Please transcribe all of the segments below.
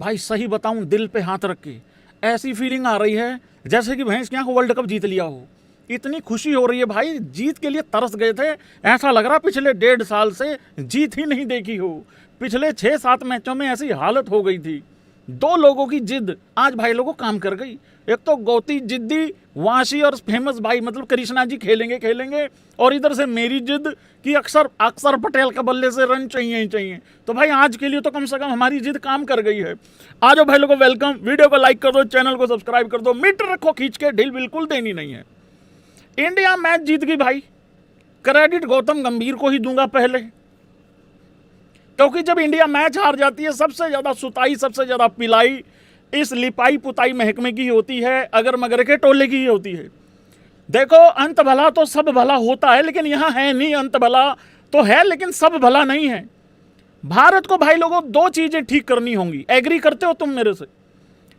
भाई सही बताऊं, दिल पे हाथ रख के ऐसी फीलिंग आ रही है जैसे कि भैंस क्या को वर्ल्ड कप जीत लिया हो। इतनी खुशी हो रही है भाई, जीत के लिए तरस गए थे। ऐसा लग रहा पिछले 1.5 साल से जीत ही नहीं देखी हो। पिछले 6-7 मैचों में ऐसी हालत हो गई थी। 2 लोगों की जिद आज भाई लोगों काम कर गई। एक तो गौती जिद्दी वाशी और फेमस भाई मतलब कृष्णा जी खेलेंगे, और इधर से मेरी जिद कि अक्सर पटेल के बल्ले से रन चाहिए ही चाहिए। तो भाई आज के लिए तो कम से कम हमारी जिद काम कर गई है। आ जाओ भाई लोगों, वेलकम। वीडियो को लाइक कर दो, चैनल को सब्सक्राइब कर दो, मीटर रखो खींच के, ढील बिल्कुल देनी नहीं है। इंडिया मैच जीत गई भाई, क्रेडिट गौतम गंभीर को ही दूंगा पहले, क्योंकि जब इंडिया मैच हार जाती है सबसे ज्यादा सुताई, सबसे ज्यादा पिलाई इस लिपाई पुताई महकमे की होती है, अगर मगर के टोले की ही होती है। देखो अंत भला तो सब भला होता है, लेकिन यहां है नहीं। अंत भला तो है लेकिन सब भला नहीं है। भारत को भाई लोगों 2 चीजें ठीक करनी होंगी। एग्री करते हो तुम मेरे से?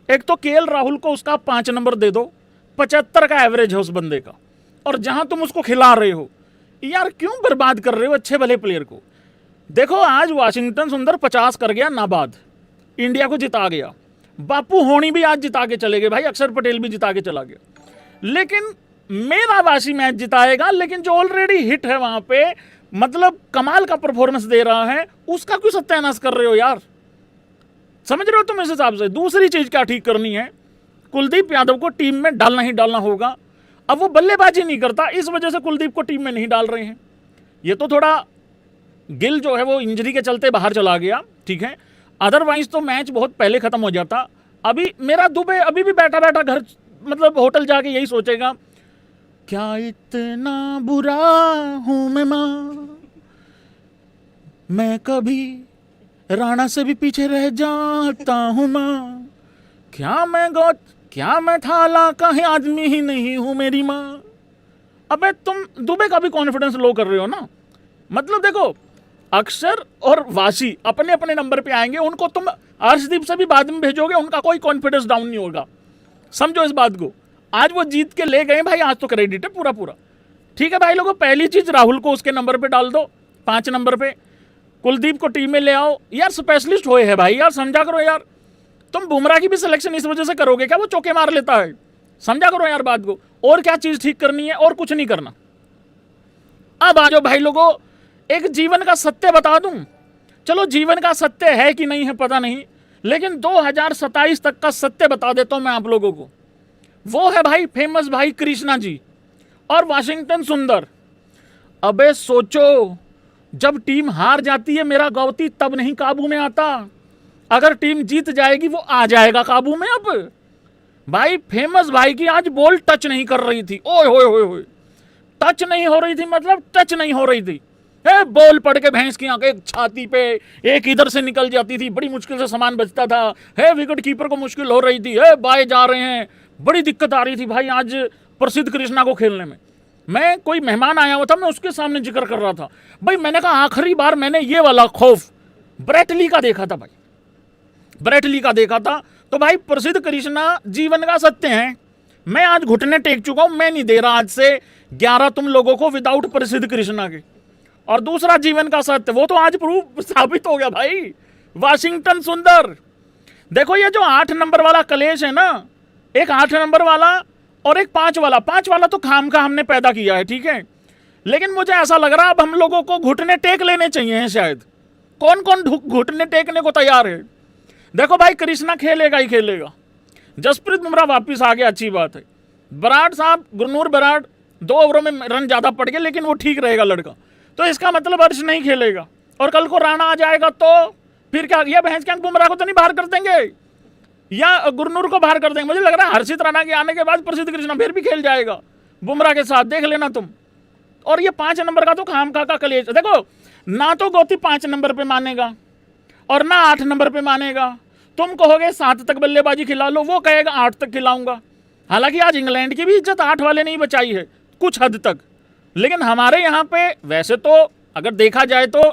एक तो केएल राहुल को उसका 5 नंबर दे दो, 75 का एवरेज है उस बंदे का, और जहां तुम उसको खिला रहे हो यार, क्यों बर्बाद कर रहे हो अच्छे भले प्लेयर को। देखो आज वाशिंगटन सुंदर 50 कर गया नाबाद, इंडिया को जिता गया। बापू होनी भी आज जिता के चले गए भाई, अक्षर पटेल भी जिता के चला गया। लेकिन मेरा वाशी मैच जिताएगा, लेकिन जो ऑलरेडी हिट है वहां पे, मतलब कमाल का परफॉर्मेंस दे रहा है, उसका क्यों सत्यानाश कर रहे हो यार? समझ रहे हो तुम इस हिसाब से? दूसरी चीज क्या ठीक करनी है, कुलदीप यादव को टीम में डालना ही डालना होगा। अब वो बल्लेबाजी नहीं करता, इस वजह से कुलदीप को टीम में नहीं डाल रहे हैं। ये तो थोड़ा गिल जो है वो इंजरी के चलते बाहर चला गया, ठीक है, अदरवाइज तो मैच बहुत पहले खत्म हो जाता। अभी मेरा दुबे अभी भी बैठा बैठा घर मतलब होटल जाके यही सोचेगा, क्या इतना बुरा हूं मैं मां, मैं कभी राणा से भी पीछे रह जाता हूं मां, क्या मैं थाला कहीं आदमी ही नहीं हूं मेरी मां। अबे तुम दुबे का भी कॉन्फिडेंस लो कर रहे हो ना। मतलब देखो अक्षर और वाशी अपने अपने नंबर पे आएंगे, उनको तुम अर्शदीप से भी बाद में भेजोगे, उनका कोई कॉन्फिडेंस डाउन नहीं होगा। समझो इस बात को। आज वो जीत के ले गए भाई, आज तो क्रेडिट है पूरा। ठीक है भाई लोगों, पहली चीज राहुल को उसके नंबर पे डाल दो, 5 नंबर पे। कुलदीप को टीम में ले आओ यार, स्पेशलिस्ट हुए है भाई यार, समझा करो यार। तुम बुमराह की भी सिलेक्शन इस वजह से करोगे क्या, वो चौके मार लेता है? समझा करो यार बात को। और क्या चीज ठीक करनी है? और कुछ नहीं करना। अब आ जाओ भाई लोगों, एक जीवन का सत्य बता दूं। चलो जीवन का सत्य है कि नहीं है पता नहीं, लेकिन 2027 तक का सत्य बता देता हूं मैं आप लोगों को। वो है भाई फेमस भाई कृष्णा जी और वाशिंगटन सुंदर। अबे सोचो, जब टीम हार जाती है मेरा गौती तब नहीं काबू में आता, अगर टीम जीत जाएगी वो आ जाएगा काबू में। अब भाई फेमस भाई की आज बॉल टच नहीं कर रही थी, ओए होए होए होए, टच नहीं हो रही थी, मतलब टच नहीं हो रही थी। बॉल पड़ के भैंस की आंखें, एक छाती पे एक इधर से निकल जाती थी, बड़ी मुश्किल से सामान बचता था। विकेट कीपर को मुश्किल हो रही थी, बाएं जा रहे हैं, बड़ी दिक्कत आ रही थी भाई आज प्रसिद्ध कृष्णा को खेलने में। मैं कोई मेहमान आया हुआ था, मैं उसके सामने जिक्र कर रहा था भाई, मैंने कहा आखिरी बार मैंने ये वाला खौफ ब्रेट ली का देखा था भाई, ब्रेट ली का देखा था। तो भाई प्रसिद्ध कृष्णा जीवन का सत्य है। मैं आज घुटने टेक चुका हूं, मैं नहीं दे रहा आज से 11 तुम लोगों को विदाउट प्रसिद्ध कृष्णा के। और दूसरा जीवन का सत्य, वो तो आज प्रूफ साबित हो गया भाई, वाशिंगटन सुंदर। देखो ये जो 8 नंबर वाला कलेश है ना, एक 8 नंबर वाला और एक 5 वाला, 5 वाला तो खाम का हमने पैदा किया है, ठीक है, लेकिन मुझे ऐसा लग रहा है अब हम लोगों को घुटने टेक लेने चाहिए हैं शायद। कौन कौन घुटने टेकने को तैयार है? देखो भाई कृष्णा खेलेगा ही खेलेगा, जसप्रीत बुमराह वापिस आ गया, अच्छी बात है। बराड़ साहब, गुरनूर बराड़ 2 ओवरों में रन ज्यादा पड़ गए, लेकिन वो ठीक रहेगा लड़का, तो इसका मतलब अर्श नहीं खेलेगा। और कल को राणा आ जाएगा तो फिर क्या, ये भैंस क्या बुमराह को तो नहीं बाहर कर देंगे या गुरनूर को बाहर कर देंगे? मुझे लग रहा है हर्षित राणा के आने के बाद प्रसिद्ध कृष्णा फिर भी खेल जाएगा बुमराह के साथ, देख लेना तुम। और ये 5 नंबर का तो खामखा का कलेश। देखो ना तो गौती 5 नंबर पे मानेगा और ना 8 नंबर पे मानेगा। तुम कहोगे 7 तक बल्लेबाजी खिला लो, वो कहेगा 8 तक खिलाऊंगा। हालांकि आज इंग्लैंड की भी इज्जत 8 वाले नहीं बचाई है कुछ हद तक, लेकिन हमारे यहाँ पे वैसे तो अगर देखा जाए तो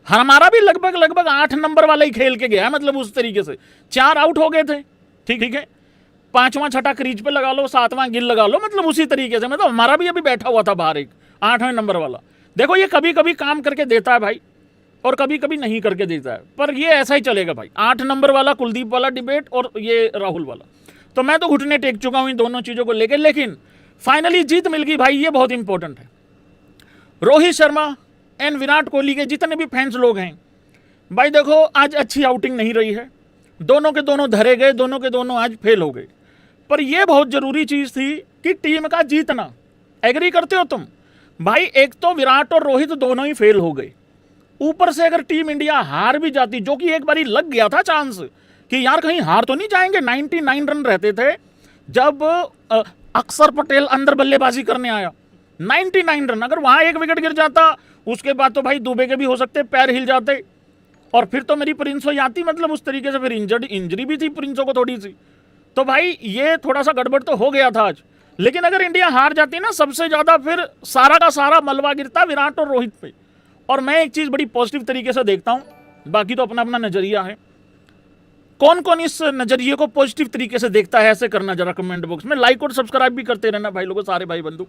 हमारा भी लगभग 8 नंबर वाला ही खेल के गया है, मतलब उस तरीके से 4 आउट हो गए थे, ठीक है, 5वां 6ठा क्रीज पे लगा लो, 7वां गिल लगा लो, मतलब उसी तरीके से। मतलब हमारा भी अभी बैठा हुआ था बाहर एक 8वें नंबर वाला। देखो ये कभी कभी काम करके देता है भाई, और कभी कभी नहीं करके देता है, पर ये ऐसा ही चलेगा भाई। 8 नंबर वाला कुलदीप वाला डिबेट और ये राहुल वाला, तो मैं तो घुटने टेक चुका हूँ इन दोनों चीज़ों को लेकर। लेकिन फाइनली जीत मिल गई भाई, ये बहुत इंपॉर्टेंट है। रोहित शर्मा एंड विराट कोहली के जितने भी फैंस लोग हैं भाई, देखो आज अच्छी आउटिंग नहीं रही है, दोनों के दोनों धरे गए, दोनों के दोनों आज फेल हो गए। पर यह बहुत जरूरी चीज थी कि टीम का जीतना। एग्री करते हो तुम भाई? एक तो विराट और रोहित दोनों ही फेल हो गए, ऊपर से अगर टीम इंडिया हार भी जाती, जो कि एक बारी लग गया था चांस कि यार कहीं हार तो नहीं जाएंगे। 99 रन रहते थे जब अक्षर पटेल अंदर बल्लेबाजी करने आया, 99 रन। अगर वहां एक विकेट गिर जाता, उसके बाद तो भाई दुबे के भी हो सकते पैर हिल जाते, और फिर तो मेरी प्रिंस हो जाती, मतलब उस तरीके से। फिर इंजरी भी थी प्रिंसों को थोड़ी सी, तो भाई ये थोड़ा सा गड़बड़ तो हो गया था आज। लेकिन अगर इंडिया हार जाती ना, सबसे ज्यादा फिर सारा का सारा मलबा गिरता विराट और रोहित पे। और मैं एक चीज बड़ी पॉजिटिव तरीके से देखता हूं, बाकी तो अपना अपना नजरिया है। कौन कौन इस नजरिए को पॉजिटिव तरीके से देखता है, ऐसे करना जरा कमेंट बॉक्स में, लाइक और सब्सक्राइब भी करते रहना भाई लोगों, सारे भाई बंधु।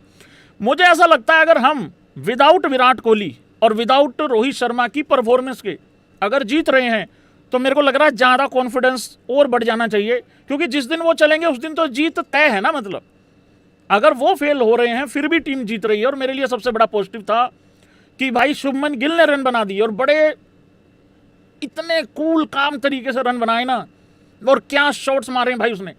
मुझे ऐसा लगता है अगर हम विदाउट विराट कोहली और विदाउट रोहित शर्मा की परफॉर्मेंस के अगर जीत रहे हैं, तो मेरे को लग रहा है ज़्यादा कॉन्फिडेंस और बढ़ जाना चाहिए, क्योंकि जिस दिन वो चलेंगे उस दिन तो जीत तय है ना। मतलब अगर वो फेल हो रहे हैं फिर भी टीम जीत रही है। और मेरे लिए सबसे बड़ा पॉजिटिव था कि भाई शुभमन गिल ने रन बना दिए, और बड़े इतने कूल काम तरीके से रन बनाए ना, और क्या शॉट्स मारे भाई उसने,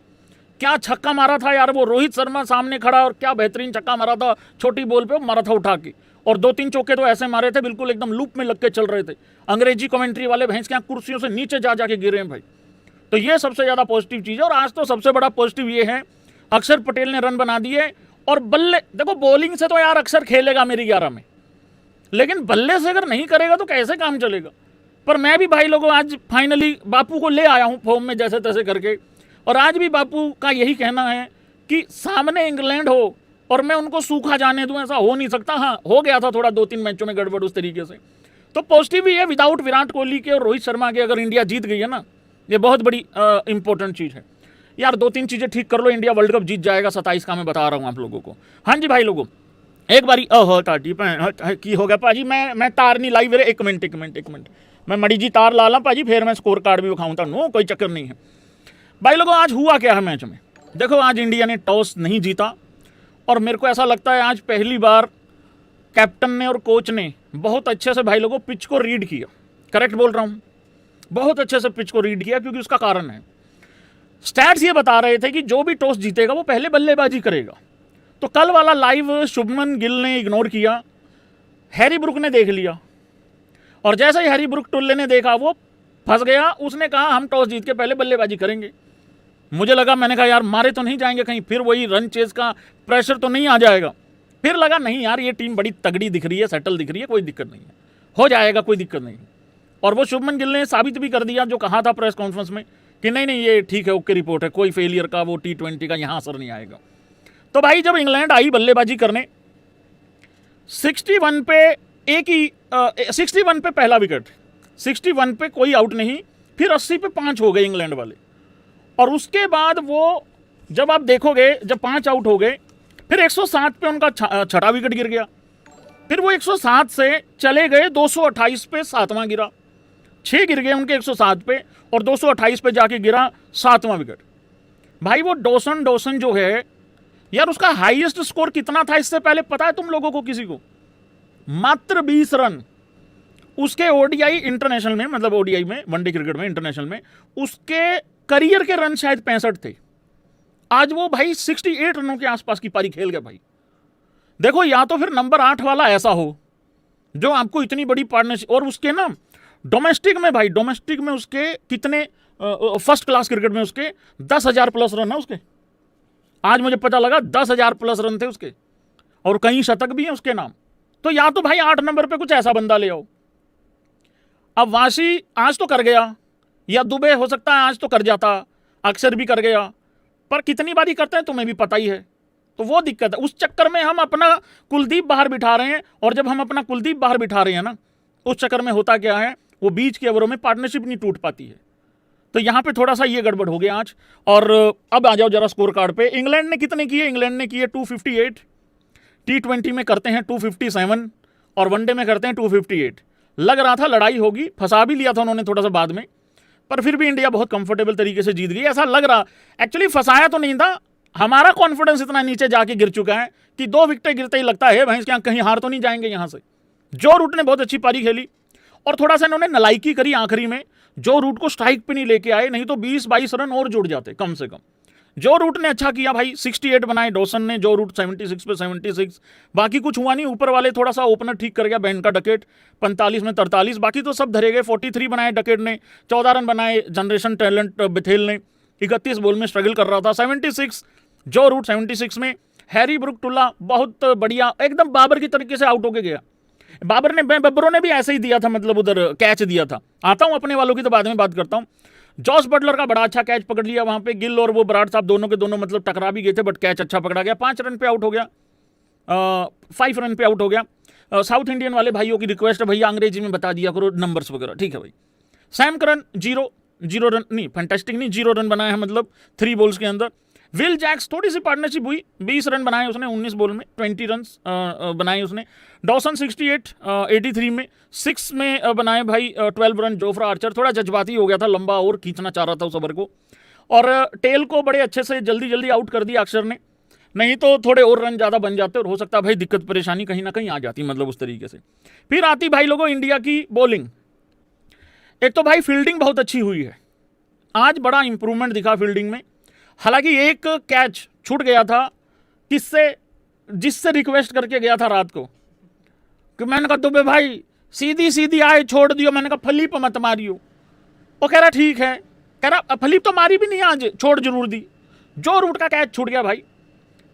क्या छक्का मारा था यार वो। रोहित शर्मा सामने खड़ा और क्या बेहतरीन छक्का मारा था, छोटी बॉल पे मारा था उठा के, और 2-3 चौके तो ऐसे मारे थे बिल्कुल एकदम लूप में लग के चल रहे थे। अंग्रेजी कमेंट्री वाले भैंस के कुर्सियों से नीचे जा जाके गिरे हैं भाई। तो ये सबसे ज़्यादा पॉजिटिव चीज़ है। और आज तो सबसे बड़ा पॉजिटिव ये है, अक्षर पटेल ने रन बना दिए। और बल्ले देखो, बॉलिंग से तो यार अक्षर खेलेगा मेरी 11 में, लेकिन बल्ले से अगर नहीं करेगा तो कैसे काम चलेगा। पर मैं भी भाई लोगों आज फाइनली बापू को ले आया हूँ फॉर्म में जैसे तैसे करके, और आज भी बापू का यही कहना है कि सामने इंग्लैंड हो और मैं उनको सूखा जाने दूं, ऐसा हो नहीं सकता। हाँ, हो गया था थोड़ा 2-3 मैचों में गड़बड़ उस तरीके से। तो पॉजिटिव ही है, विदाउट विराट कोहली के और रोहित शर्मा के अगर इंडिया जीत गई है ना, ये बहुत बड़ी इंपॉर्टेंट चीज़ है यार। 2-3 चीज़ें ठीक कर लो, इंडिया वर्ल्ड कप जीत जाएगा 27 का, मैं बता रहा हूँ आप लोगों को। हाँ जी भाई लोगों, एक बारी टाटी की हो गया भाजी, मैं तार नहीं लाई मेरे। एक मिनट मैं मड़ी जी तार ला ला भाजी, फिर मैं स्कोर कार्ड भी दिखाऊँ था, कोई चक्कर नहीं है भाई लोगों। आज हुआ क्या है मैच में, देखो आज इंडिया ने टॉस नहीं जीता, और मेरे को ऐसा लगता है आज पहली बार कैप्टन ने और कोच ने बहुत अच्छे से भाई लोगों पिच को रीड किया। करेक्ट बोल रहा हूँ, बहुत अच्छे से पिच को रीड किया, क्योंकि उसका कारण है स्टैट्स ये बता रहे थे कि जो भी टॉस जीतेगा वो पहले बल्लेबाजी करेगा। तो कल वाला लाइव शुभमन गिल ने इग्नोर किया, हैरी ब्रुक ने देख लिया, और जैसे ही हैरी ब्रुक टुल्ले ने देखा वो फंस गया। उसने कहा हम टॉस जीत के पहले बल्लेबाजी करेंगे। मुझे लगा, मैंने कहा यार मारे तो नहीं जाएंगे कहीं, फिर वही रन चेज का प्रेशर तो नहीं आ जाएगा। फिर लगा नहीं यार ये टीम बड़ी तगड़ी दिख रही है, सेटल दिख रही है, कोई दिक्कत नहीं है, हो जाएगा, कोई दिक्कत नहीं। और वो शुभमन गिल ने साबित भी कर दिया जो कहा था प्रेस कॉन्फ्रेंस में कि नहीं ये ठीक है, ओके रिपोर्ट है, कोई फेलियर का वो T20 का यहाँ असर नहीं आएगा। तो भाई जब इंग्लैंड आई बल्लेबाजी करने, 61 पे एक ही 61 पे पहला विकेट, 61 पे कोई आउट नहीं, फिर 80 पे 5 हो गए इंग्लैंड वाले। और उसके बाद वो जब आप देखोगे, जब 5 आउट हो गए, फिर 107 पे उनका छठा विकेट गिर गया। फिर वो 107 से चले गए 228 पे 7वां गिरा, 6 गिर गए उनके 107 पे, और 228 पे जाके गिरा 7वां विकेट। भाई वो डॉसन जो है यार, उसका हाईएस्ट स्कोर कितना था इससे पहले पता है तुम लोगों को किसी को? मात्र 20 रन। उसके ओडीआई इंटरनेशनल में, मतलब ओडीआई में, वनडे क्रिकेट में, इंटरनेशनल में उसके करियर के रन शायद 65 थे। आज वो भाई 68 रनों के आसपास की पारी खेल गए भाई। देखो या तो फिर नंबर 8 वाला ऐसा हो जो आपको इतनी बड़ी पार्टनरशिप, और उसके ना डोमेस्टिक में भाई, डोमेस्टिक में उसके कितने फर्स्ट क्लास क्रिकेट में उसके 10,000 प्लस रन है उसके। आज मुझे पता लगा 10,000 प्लस रन थे उसके, और कई शतक भी हैं उसके नाम। तो या तो भाई 8 नंबर पे कुछ ऐसा बंदा ले आओ। अब वाशी आज तो कर गया, या दुबे हो सकता है आज तो कर जाता, अक्षर भी कर गया, पर कितनी बारी करते हैं तुम्हें भी पता ही है। तो वो दिक्कत है, उस चक्कर में हम अपना कुलदीप बाहर बिठा रहे हैं, और जब हम अपना कुलदीप बाहर बिठा रहे हैं ना, उस चक्कर में होता क्या है, वो बीच के ओवरों में पार्टनरशिप नहीं टूट पाती है। तो यहाँ पे थोड़ा सा ये गड़बड़ हो गया आज। और अब आ जाओ जरा स्कोर कार्ड पे। इंग्लैंड ने कितने किए? इंग्लैंड ने किए 258, T20 में करते हैं 257, और वनडे में करते हैं 258। लग रहा था लड़ाई होगी, फंसा भी लिया था उन्होंने थोड़ा सा बाद में, पर फिर भी इंडिया बहुत कंफर्टेबल तरीके से जीत गई, ऐसा लग रहा। एक्चुअली फंसाया तो नहीं था, हमारा कॉन्फिडेंस इतना नीचे जाके गिर चुका है कि 2 विकेट गिरते ही लगता है भाई क्या कहीं हार तो नहीं जाएंगे यहाँ से। जो रूट ने बहुत अच्छी पारी खेली और थोड़ा सा इन्होंने नलायकी करी आखिरी में, जो रूट को स्ट्राइक पे नहीं लेके आए, नहीं तो 20-22 रन और जुड़ जाते कम से कम। जो रूट ने अच्छा किया भाई, 68 बनाए डॉसन ने, जो रूट 76 पे 76, बाकी कुछ हुआ नहीं। ऊपर वाले थोड़ा सा ओपनर ठीक कर गया बैंड का डकेट 45 में 43, बाकी तो सब धरे गए। 43 बनाए डकेट ने, 14 रन बनाए जनरेशन टैलेंट बेथेल ने, 31 बॉल में स्ट्रगल कर रहा था। 76 जो रूट 76 में हैरी ब्रुक टुल्ला बहुत बढ़िया एकदम बाबर की तरीके से आउट होके गया। बब्बरों ने भी ऐसे ही दिया था, मतलब उधर कैच दिया था। आता हूं अपने वालों की तो बाद में बात करता हूं। जॉस बटलर का बड़ा अच्छा कैच पकड़ लिया वहां पे, गिल और वो बराड़ साहब दोनों के दोनों मतलब टकरा भी गए थे, बट कैच अच्छा पकड़ा गया। 5 रन पे आउट हो गया, 5 रन पे आउट हो गया। साउथ इंडियन वाले भाइयों की रिक्वेस्ट है, भैया अंग्रेजी में बता दिया करो नंबर्स वगैरह, ठीक है भाई। सैम करन 0 रन नहीं, फैंटास्टिक नहीं, 0 रन बनाए हैं मतलब 3 बॉल्स के अंदर। विल जैक्स थोड़ी सी पार्टनरशिप हुई, 20 रन बनाए उसने 19 बॉल में, 20 रन बनाए उसने। डॉसन 68 83 में 6 में बनाए भाई 12 रन। जोफ्रा आर्चर थोड़ा जज्बाती हो गया था, लंबा और खींचना चाह रहा था उस ओवर को, और टेल को बड़े अच्छे से जल्दी आउट कर दिया अक्षर ने, नहीं तो थोड़े और रन ज़्यादा बन जाते और हो सकता भाई दिक्कत परेशानी कहीं ना कहीं आ जाती, मतलब उस तरीके से। फिर आती भाई लोगों इंडिया की बॉलिंग। एक तो भाई फील्डिंग बहुत अच्छी हुई है, आज बड़ा इंप्रूवमेंट दिखा फील्डिंग में। हालांकि एक कैच छूट गया था, जिससे रिक्वेस्ट करके गया था रात को कि मैंने कहा दुबे भाई सीधी आए छोड़ दियो, मैंने कहा फलीप मत मारियो। वो कह रहा ठीक है, कह रहा फलीप तो मारी भी नहीं आज, छोड़ जरूर दी। जो रूट का कैच छूट गया भाई।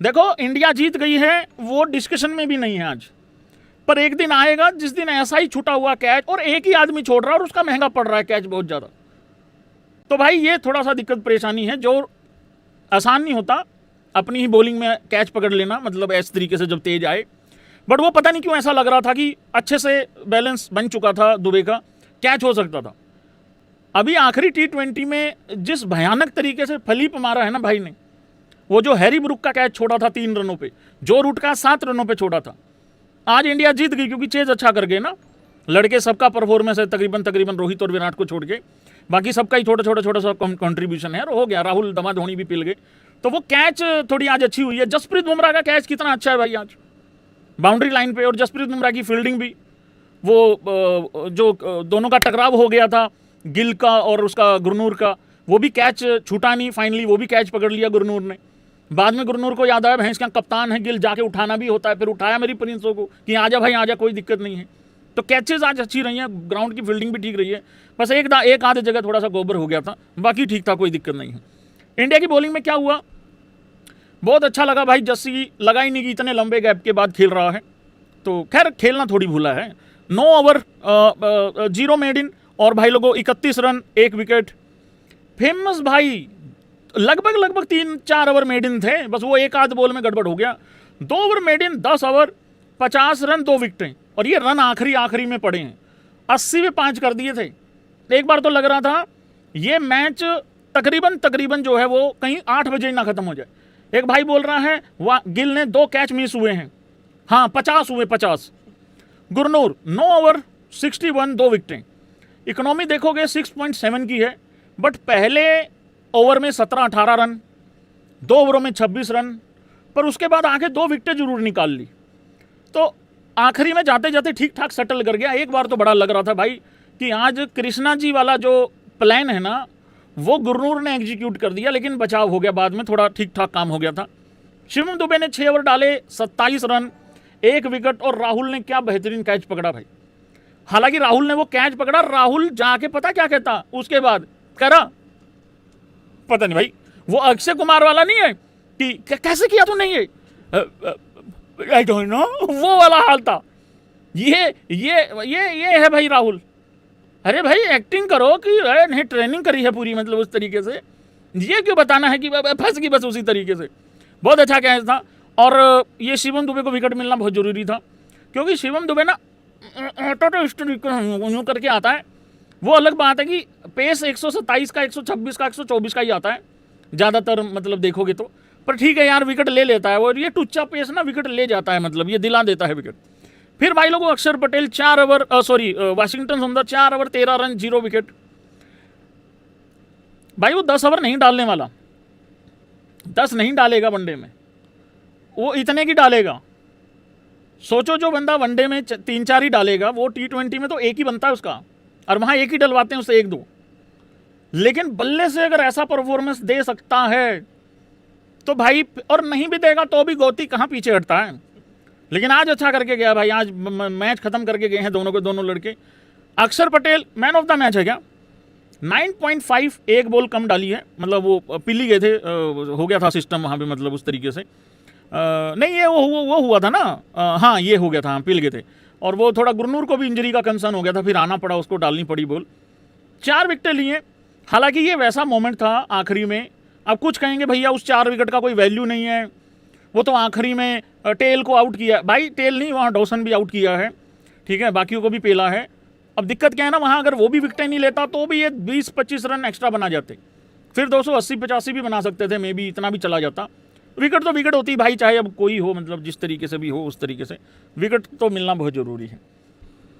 देखो इंडिया जीत गई है वो डिस्कशन में भी नहीं है आज, पर एक दिन आएगा जिस दिन ऐसा ही छूटा हुआ कैच और एक ही आदमी छोड़ रहा है और उसका महंगा पड़ रहा है कैच बहुत ज़्यादा। तो भाई ये थोड़ा सा दिक्कत परेशानी है, जो आसान नहीं होता अपनी ही बॉलिंग में कैच पकड़ लेना, मतलब इस तरीके से जब तेज आए। बट वो पता नहीं क्यों ऐसा लग रहा था कि अच्छे से बैलेंस बन चुका था दुबे का, कैच हो सकता था। अभी आखिरी T20 में जिस भयानक तरीके से फलीप मारा है ना भाई ने, वो जो हैरी ब्रुक का कैच छोड़ा था 3 रनों पे, जो रूट का 7 रनों पे छोड़ा था। आज इंडिया जीत गई क्योंकि चेज अच्छा कर गए ना लड़के, सबका परफॉर्मेंस है तकरीबन रोहित और विराट को छोड़ के, बाकी सबका ही छोटा सा कंट्रीब्यूशन है, हो गया। राहुल दमा धोनी भी पिल गए, तो वो कैच थोड़ी आज अच्छी हुई है। जसप्रीत बुमराह का कैच कितना अच्छा है भाई आज बाउंड्री लाइन पे, और जसप्रीत बुमराह की फील्डिंग भी, वो जो दोनों का टकराव हो गया था गिल का और उसका गुरनूर का, वो भी कैच छूटा नहीं, फाइनली वो भी कैच पकड़ लिया गुरनूर ने। बाद में गुरनूर को याद आया भैंस का कप्तान है गिल, जाके उठाना भी होता है, फिर उठाया मेरी प्रिंसों को कि आजा भाई आजा, कोई दिक्कत नहीं है। तो कैचेज आज अच्छी रही हैं, ग्राउंड की फील्डिंग भी ठीक रही है, बस एक आधे जगह थोड़ा सा गोबर हो गया था, बाकी ठीक था, कोई दिक्कत नहीं है। इंडिया की बॉलिंग में क्या हुआ, बहुत अच्छा लगा भाई। जस्सी लगा ही नहीं कि इतने लंबे गैप के बाद खेल रहा है, तो खैर खेलना थोड़ी भूला है। 9 ओवर 0 मेड इन, और भाई लोगों 31 रन 1 विकेट। फेमस भाई लगभग 3-4 ओवर मेड इन थे, बस वो एक आध बॉल में गड़बड़ हो गया। 2 over made in, 10 over 50 run 2 विकेटें, और ये रन आखिरी में पड़े हैं। 80 में 5 कर दिए थे। एक बार तो लग रहा था ये मैच तकरीबन जो है वो कहीं 8 बजे ही ना खत्म हो जाए। एक भाई बोल रहा है गिल ने 2 कैच मिस हुए हैं, हाँ 50 हुए 50। गुरनूर 9 ओवर 61 2 विकेटें। इकोनॉमी देखोगे 6.7 की है, बट पहले ओवर में 17-18 रन, 2 ओवरों में 26 रन, पर उसके बाद आगे 2 विकेटें जरूर निकाल ली। तो आखिरी में जाते जाते ठीक ठाक सेटल कर गया। एक बार तो बड़ा लग रहा था भाई कि आज कृष्णा जी वाला जो प्लान है ना वो गुरनूर ने एग्जीक्यूट कर दिया, लेकिन बचाव हो गया, बाद में थोड़ा ठीक ठाक काम हो गया था। शिवम दुबे ने 6 ओवर डाले 27 रन 1 विकेट, और राहुल ने क्या बेहतरीन कैच पकड़ा भाई। हालांकि राहुल ने वो कैच पकड़ा, राहुल जाके पता क्या कहता उसके बाद, करा पता नहीं भाई, वो अक्षय कुमार वाला नहीं है कि कैसे किया तूने ये, आई डोंट नो, वो वाला हाल था। ये है भाई राहुल। अरे भाई एक्टिंग करो कि नहीं ट्रेनिंग करी है पूरी, मतलब उस तरीके से, ये क्यों बताना है कि फंस गई बस उसी तरीके से। बहुत अच्छा कैच था, और ये शिवम दुबे को विकेट मिलना बहुत जरूरी था, क्योंकि शिवम दुबे ना इस तरीके करके आता है। वो अलग बात है कि पेस 127 का 126 का 124 का ही आता है ज़्यादातर, मतलब देखोगे तो, पर ठीक है यार विकेट ले लेता है वो, ये टुच्चा पेस ना विकेट ले जाता है, मतलब ये दिला देता है विकेट। फिर भाई लोगों अक्षर पटेल 4 ओवर वाशिंगटन सुंदर 4 ओवर 13 रन 0 विकेट। भाई वो 10 ओवर नहीं डालने वाला, 10 नहीं डालेगा वनडे में, वो इतने की डालेगा। सोचो जो बंदा वनडे में 3-4 ही डालेगा वो T20 में तो एक ही बनता है उसका, और वहां एक ही डलवाते हैं उससे 1-2। लेकिन बल्ले से अगर ऐसा परफॉर्मेंस दे सकता है तो भाई, और नहीं भी देगा तो भी गौती कहाँ पीछे हटता है। लेकिन आज अच्छा करके गया भाई, आज मैच खत्म करके गए हैं दोनों के दोनों लड़के। अक्षर Patel man of the match है क्या? 9.5 एक बॉल कम डाली है, मतलब वो पिली गए थे, हो गया था सिस्टम वहाँ पे, मतलब उस तरीके से नहीं ये वो हुआ था ना, हाँ ये हो गया था, हाँ पिल गए थे। और वो थोड़ा गुरनूर को भी इंजरी का कंसर्न हो गया था, फिर आना पड़ा उसको, डालनी पड़ी बॉल। 4 विकेटें लिए। हालांकि ये वैसा मोमेंट था आखिरी में, अब कुछ कहेंगे भैया उस 4 विकेट का कोई वैल्यू नहीं है, वो तो आखिरी में टेल को आउट किया। भाई टेल नहीं, वहाँ डॉसन भी आउट किया है, ठीक है, बाकियों को भी पेला है। अब दिक्कत क्या है ना, वहाँ अगर वो भी विकेटें नहीं लेता तो भी ये 20-25 रन एक्स्ट्रा बना जाते, फिर 280-85 भी बना सकते थे, मे बी इतना भी चला जाता। विकेट तो विकेट होती भाई, चाहे अब कोई हो, मतलब जिस तरीके से भी हो उस तरीके से विकेट तो मिलना बहुत ज़रूरी है।